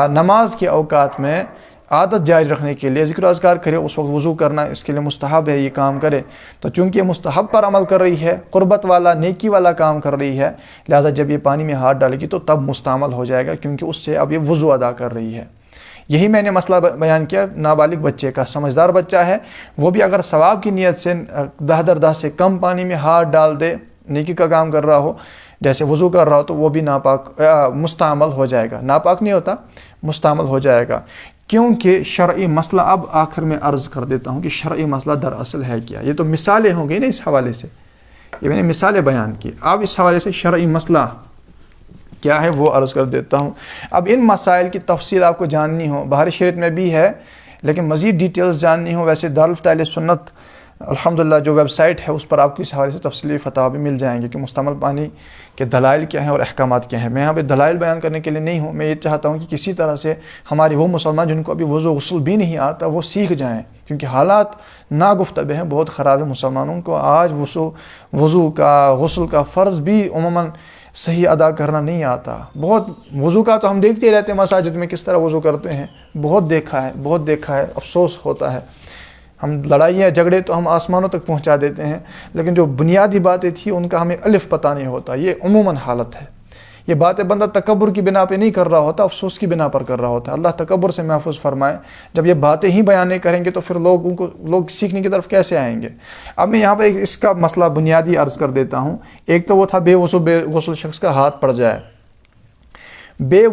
S1: نماز کے اوقات میں عادت جاری رکھنے کے لیے ذکر و اذکار کرے، اس وقت وضو کرنا اس کے لیے مستحب ہے، یہ کام کرے۔ تو چونکہ یہ مستحب پر عمل کر رہی ہے، قربت والا نیکی والا کام کر رہی ہے، لہٰذا جب یہ پانی میں ہاتھ ڈالے گی تو تب مستعمل ہو جائے گا، کیونکہ اس سے اب یہ وضو ادا کر رہی ہے۔ یہی میں نے مسئلہ بیان کیا نابالغ بچے کا، سمجھدار بچہ ہے وہ بھی اگر ثواب کی نیت سے 10 دردہ سے کم پانی میں ہاتھ ڈال دے، نیکی کا کام کر رہا ہو، جیسے وضو کر رہا ہو، تو وہ بھی ناپاک مستعمل ہو جائے گا، ناپاک نہیں ہوتا، مستعمل ہو جائے گا۔ کیونکہ شرعی مسئلہ، اب آخر میں عرض کر دیتا ہوں کہ شرعی مسئلہ دراصل ہے کیا۔ یہ تو مثالیں ہوں گی نا اس حوالے سے، یہ میں نے مثالیں بیان کی، اب اس حوالے سے شرعی مسئلہ کیا ہے وہ عرض کر دیتا ہوں۔ اب ان مسائل کی تفصیل آپ کو جاننی ہو، بہار شریعت میں بھی ہے، لیکن مزید ڈیٹیلز جاننی ہو، ویسے دارالفتہ اہل سنت الحمدللہ جو ویب سائٹ ہے اس پر آپ کو اس حوالے سے تفصیلی فتاوی بھی مل جائیں گے کہ مستعمل پانی کے دلائل کیا ہیں اور احکامات کیا ہیں. میں یہاں پہ دلائل بیان کرنے کے لیے نہیں ہوں. میں یہ چاہتا ہوں کہ کسی طرح سے ہمارے وہ مسلمان جن کو ابھی وضو غسل بھی نہیں آتا وہ سیکھ جائیں، کیونکہ حالات ناگفتہ ہیں، بہت خراب ہے. مسلمانوں کو آج وضو کا غسل کا فرض بھی عموماً صحیح ادا کرنا نہیں آتا. بہت وضو کا تو ہم دیکھتے رہتے ہیں مساجد میں کس طرح وضو کرتے ہیں، بہت دیکھا ہے. افسوس ہوتا ہے. ہم لڑائیاں جھگڑے تو ہم آسمانوں تک پہنچا دیتے ہیں، لیکن جو بنیادی باتیں تھیں ان کا ہمیں الف پتہ نہیں ہوتا. یہ عموماً حالت ہے. یہ باتیں بندہ تکبر کی بنا پہ نہیں کر رہا ہوتا، افسوس کی بنا پر کر رہا ہوتا ہے. اللہ تکبر سے محفوظ فرمائے. جب یہ باتیں ہی بیان نہیں کریں گے تو پھر لوگ سیکھنے کی طرف کیسے آئیں گے؟ اب میں یہاں پہ اس کا مسئلہ بنیادی عرض کر دیتا ہوں. ایک تو وہ تھا بے غسل شخص کا ہاتھ پڑ جائے. بے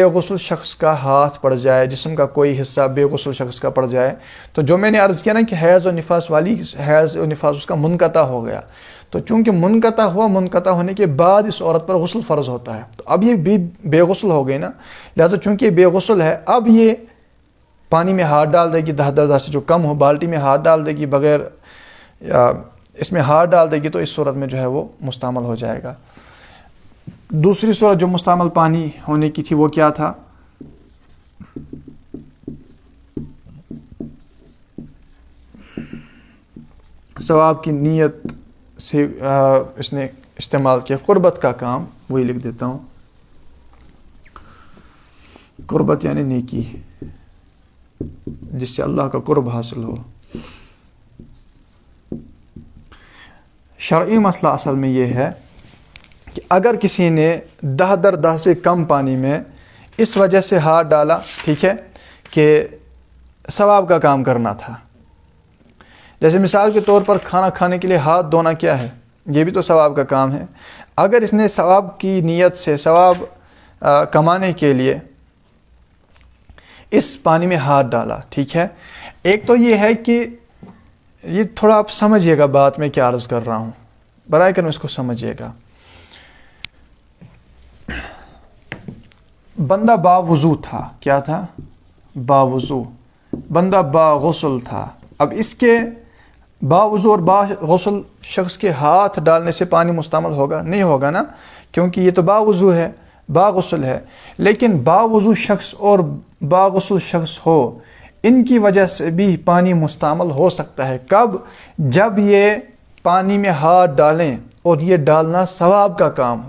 S1: غسل شخص کا ہاتھ پڑ جائے، جسم کا کوئی حصہ بے غسل شخص کا پڑ جائے، تو جو میں نے عرض کیا نا کہ حیض و نفاس اس کا منقطع ہو گیا. تو چونکہ منقطع ہونے کے بعد اس عورت پر غسل فرض ہوتا ہے. تو اب یہ بھی بے غسل ہو گئی نا، لہٰذا چونکہ بے غسل ہے اب یہ پانی میں ہاتھ ڈال دے گی، 10 سے جو کم ہو، بالٹی میں ہاتھ ڈال دے گی، بغیر اس میں ہاتھ ڈال دے گی، تو اس صورت میں جو ہے وہ مستعمل ہو جائے گا. دوسری صورت جو مستعمل پانی ہونے کی تھی وہ کیا تھا؟ ثواب کی نیت سے اس نے استعمال کیا. قربت کا کام، وہی لکھ دیتا ہوں. قربت یعنی نیکی، جس سے اللہ کا قرب حاصل ہو. شرعی مسئلہ اصل میں یہ ہے کہ اگر کسی نے 10 سے کم پانی میں اس وجہ سے ہاتھ ڈالا، ٹھیک ہے، کہ ثواب کا کام کرنا تھا. جیسے مثال کے طور پر کھانا کھانے کے لیے ہاتھ دھونا کیا ہے؟ یہ بھی تو ثواب کا کام ہے. اگر اس نے ثواب کی نیت سے ثواب کمانے کے لیے اس پانی میں ہاتھ ڈالا، ٹھیک ہے. ایک تو یہ ہے کہ یہ تھوڑا آپ سمجھیے گا بات میں کیا عرض کر رہا ہوں، برائے کرم اس کو سمجھیے گا. بندہ باوضو تھا. کیا تھا؟ باوضو. بندہ باغسل تھا. اب اس کے باوضو اور باغسل شخص کے ہاتھ ڈالنے سے پانی مستعمل ہوگا؟ نہیں ہوگا نا، کیونکہ یہ تو باوضو ہے، باغسل ہے. لیکن باوضو شخص اور باغسل شخص ہو، ان کی وجہ سے بھی پانی مستعمل ہو سکتا ہے. کب؟ جب یہ پانی میں ہاتھ ڈالیں اور یہ ڈالنا ثواب کا کام ہو.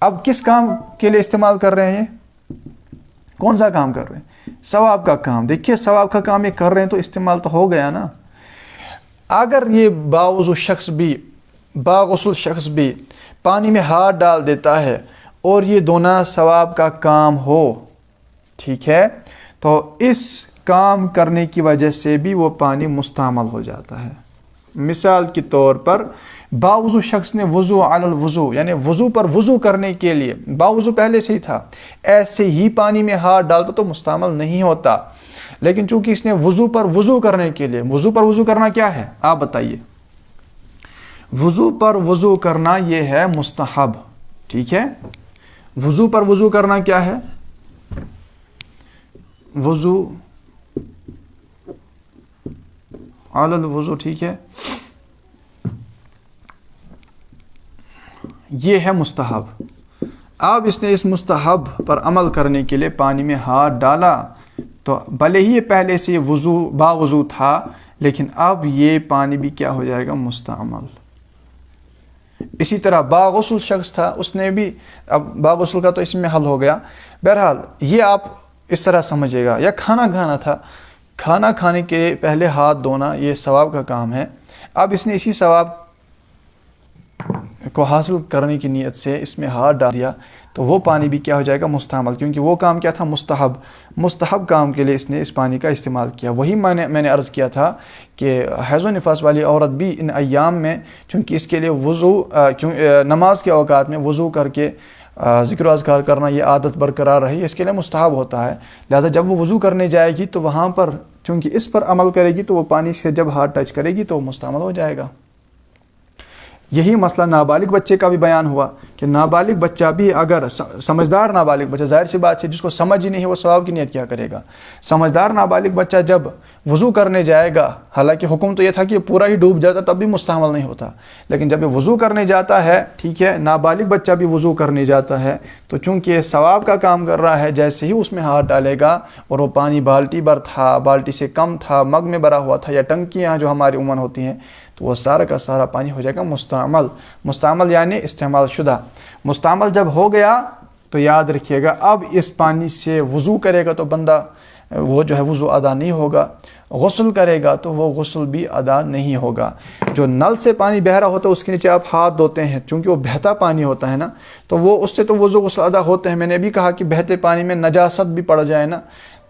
S1: اب کس کام کے لیے استعمال کر رہے ہیں؟ کون سا کام کر رہے ہیں؟ ثواب کا کام. دیکھیے ثواب کا کام یہ کر رہے ہیں تو استعمال تو ہو گیا نا. اگر یہ باوضو شخص بھی باغسل شخص بھی پانی میں ہاتھ ڈال دیتا ہے اور یہ دونوں ثواب کا کام ہو، ٹھیک ہے، تو اس کام کرنے کی وجہ سے بھی وہ پانی مستعمل ہو جاتا ہے. مثال کے طور پر باوضو شخص نے وضو علی الوضو، یعنی وضو پر وضو کرنے کے لیے، باوضو پہلے سے ہی تھا، ایسے ہی پانی میں ہاتھ ڈالتا تو مستعمل نہیں ہوتا. لیکن چونکہ اس نے وضو پر وضو کرنے کے لیے، وضو پر وضو کرنا کیا ہے آپ بتائیے؟ وضو پر وضو کرنا یہ ہے مستحب، ٹھیک ہے. وضو پر وضو کرنا کیا ہے؟ وضو علی الوضو، ٹھیک ہے، یہ ہے مستحب. اب اس نے اس مستحب پر عمل کرنے کے لیے پانی میں ہاتھ ڈالا تو بھلے ہی یہ پہلے سے وضو باوضو تھا، لیکن اب یہ پانی بھی کیا ہو جائے گا؟ مستعمل. اسی طرح باغسل شخص تھا، اس نے بھی، اب باغسل کا تو اس میں حل ہو گیا. بہرحال یہ آپ اس طرح سمجھے گا. یا کھانا کھانا تھا، کھانا کھانے کے پہلے ہاتھ دھونا یہ ثواب کا کام ہے. اب اس نے اسی ثواب کو حاصل کرنے کی نیت سے اس میں ہاتھ ڈال دیا تو وہ پانی بھی کیا ہو جائے گا؟ مستعمل. کیونکہ وہ کام کیا تھا؟ مستحب کام کے لیے اس نے اس پانی کا استعمال کیا. وہی میں نے عرض کیا تھا کہ حیض و نفاس والی عورت بھی ان ایام میں، چونکہ اس کے لیے وضو نماز کے اوقات میں وضو کر کے ذکر و اذکار کرنا یہ عادت برقرار رہی، اس کے لیے مستحب ہوتا ہے. لہذا جب وہ وضو کرنے جائے گی تو وہاں پر چونکہ اس پر عمل کرے گی تو وہ پانی سے جب ہاتھ ٹچ کرے گی تو وہ مستعمل ہو جائے گا. یہی مسئلہ نابالغ بچے کا بھی بیان ہوا کہ نابالغ بچہ بھی اگر سمجھدار نابالغ بچہ، ظاہر سی بات ہے جس کو سمجھ ہی نہیں ہے وہ ثواب کی نیت کیا کرے گا۔ سمجھدار نابالغ بچہ جب وضو کرنے جائے گا، حالانکہ حکم تو یہ تھا کہ پورا ہی ڈوب جاتا تب بھی مستعمل نہیں ہوتا، لیکن جب یہ وضو کرنے جاتا ہے، ٹھیک ہے، نابالغ بچہ بھی وضو کرنے جاتا ہے، تو چونکہ ثواب کا کام کر رہا ہے، جیسے ہی اس میں ہاتھ ڈالے گا اور وہ پانی بالٹی بھر تھا، بالٹی سے کم تھا، مگ میں بھرا ہوا تھا، یا ٹنکیاں جو ہماری عموماً ہوتی ہیں، تو وہ سارا کا سارا پانی ہو جائے گا مستعمل۔ مستعمل یعنی استعمال شدہ۔ مستعمل جب ہو گیا تو یاد رکھیے گا اب اس پانی سے وضو کرے گا تو بندہ وہ جو ہے وضو ادا نہیں ہوگا، غسل کرے گا تو وہ غسل بھی ادا نہیں ہوگا۔ جو نل سے پانی بہ رہا ہوتا ہے اس کے نیچے آپ ہاتھ دھوتے ہیں، چونکہ وہ بہتا پانی ہوتا ہے نا، تو وہ اس سے تو وضو غسل ادا ہوتے ہیں۔ میں نے بھی کہا کہ بہتے پانی میں نجاست بھی پڑ جائے نا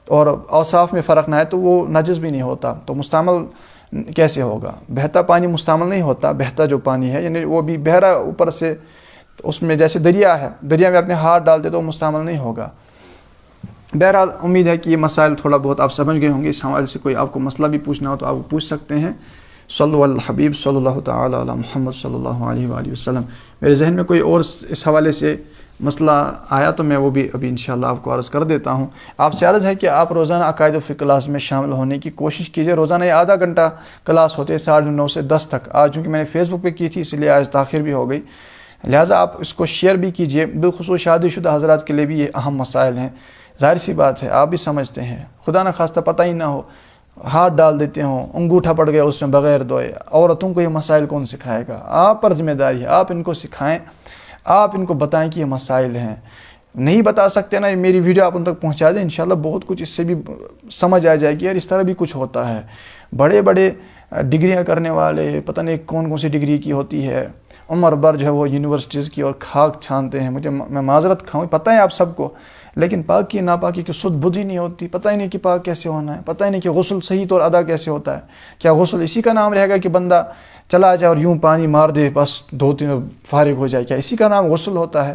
S1: اور اوصاف میں فرق نہ ہے تو وہ نجس بھی نہیں ہوتا، تو مستعمل کیسے ہوگا؟ بہتا پانی مستعمل نہیں ہوتا۔ بہتا جو پانی ہے یعنی وہ بھی بہ رہا اوپر سے، تو اس میں جیسے دریا ہے، دریا میں اپنے ہاتھ ڈالتے تو وہ مستعمل نہیں ہوگا۔ بہرحال امید ہے کہ یہ مسائل تھوڑا بہت آپ سمجھ گئے ہوں گے۔ اس حوالے سے کوئی آپ کو مسئلہ بھی پوچھنا ہو تو آپ پوچھ سکتے ہیں۔ صلو علی الحبیب صلی اللہ تعالی علی محمد صلی اللہ علیہ وآلہ وسلم۔ میرے ذہن میں کوئی اور اس حوالے سے مسئلہ آیا تو میں وہ بھی ابھی انشاءاللہ آپ کو عرض کر دیتا ہوں۔ آپ سے عرض ہے کہ آپ روزانہ عقائد و فقہ کلاس میں شامل ہونے کی کوشش کیجیے۔ روزانہ یہ آدھا گھنٹہ کلاس ہوتے ہیں 9:30 سے 10 تک۔ آج چونکہ میں نے فیس بک پہ کی تھی اس لیے آج تاخیر بھی ہو گئی، لہٰذا آپ اس کو شیئر بھی کیجیے۔ بالخصوص شادی شدہ حضرات کے لیے بھی یہ اہم مسائل ہیں۔ ظاہر سی بات ہے آپ بھی سمجھتے ہیں، خدا نہ خواستہ پتہ ہی نہ ہو، ہاتھ ڈال دیتے ہوں، انگوٹھا پڑ گیا اس میں بغیر دھوئے۔ عورتوں کو یہ مسائل کون سکھائے گا؟ آپ پر ذمہ داری ہے، آپ ان کو سکھائیں، آپ ان کو بتائیں کہ یہ مسائل ہیں۔ نہیں بتا سکتے نا، میری ویڈیو آپ ان تک پہنچا دیں، انشاءاللہ بہت کچھ اس سے بھی سمجھ آ جائے گی، یار اس طرح بھی کچھ ہوتا ہے۔ بڑے بڑے ڈگریاں کرنے والے، پتہ نہیں کون کون سی ڈگری کی ہوتی ہے، عمر بھر جو ہے وہ یونیورسٹیز کی اور خاک چھانتے ہیں۔ میں معذرت کھاؤں، پتہ ہے آپ سب کو، لیکن پاک کی ناپاکی کی سدھ بدھ ہی نہیں ہوتی۔ پتہ ہی نہیں کہ پاک کیسے ہونا ہے، پتہ ہی نہیں کہ غسل صحیح طور ادا کیسے ہوتا ہے۔ کیا غسل اسی کا نام رہے گا کہ بندہ چلا جائے اور یوں پانی مار دے بس دو تین فارغ ہو جائے؟ کیا اسی کا نام غسل ہوتا ہے؟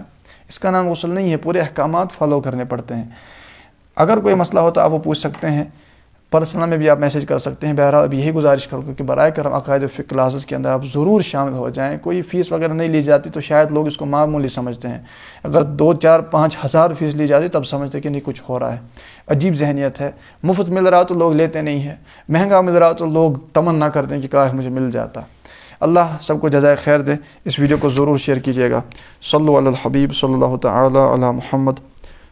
S1: اس کا نام غسل نہیں ہے، پورے احکامات فالو کرنے پڑتے ہیں۔ اگر کوئی مسئلہ ہو تو آپ وہ پوچھ سکتے ہیں، پرسنل میں بھی آپ میسیج کر سکتے ہیں۔ بہرحال اب یہی گزارش کروں کہ برائے کرم عقائد و فقہ کلاسز کے اندر آپ ضرور شامل ہو جائیں۔ کوئی فیس وغیرہ نہیں لی جاتی تو شاید لوگ اس کو معمولی سمجھتے ہیں، اگر 2 4 5 ہزار فیس لی جاتی تب سمجھتے کہ نہیں کچھ ہو رہا ہے۔ عجیب ذہنیت ہے، مفت مل رہا تو لوگ لیتے نہیں ہیں، مہنگا مل رہا تو لوگ تمنا کرتے ہیں کہ کاش مجھے مل جاتا۔ اللہ سب کو جزائے خیر دے۔ اس ویڈیو کو ضرور شیئر کیجیے گا۔ صلو علی الحبیب صلی اللہ تعالی علی محمد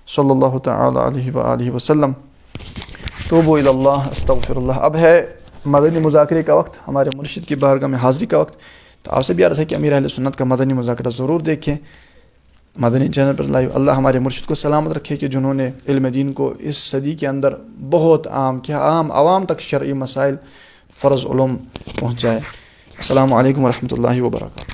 S1: صلی اللہ تعالی علیہ وآلہ وسلم۔ توبوا الی اللہ، استغفر اللہ۔ اب ہے مدنی مذاکرے کا وقت، ہمارے مرشد کی بارگاہ میں حاضری کا وقت۔ تو آپ سے بھی عرض ہے کہ امیر اہل سنت کا مدنی مذاکرہ ضرور دیکھیں مدنی چینل پر لائیو۔ اللہ ہمارے مرشد کو سلامت رکھے کہ جنہوں نے علم دین کو اس صدی کے اندر بہت عام عوام تک شرعی مسائل، فرض علوم پہنچائے۔ السلام علیکم ورحمۃ اللہ وبرکاتہ۔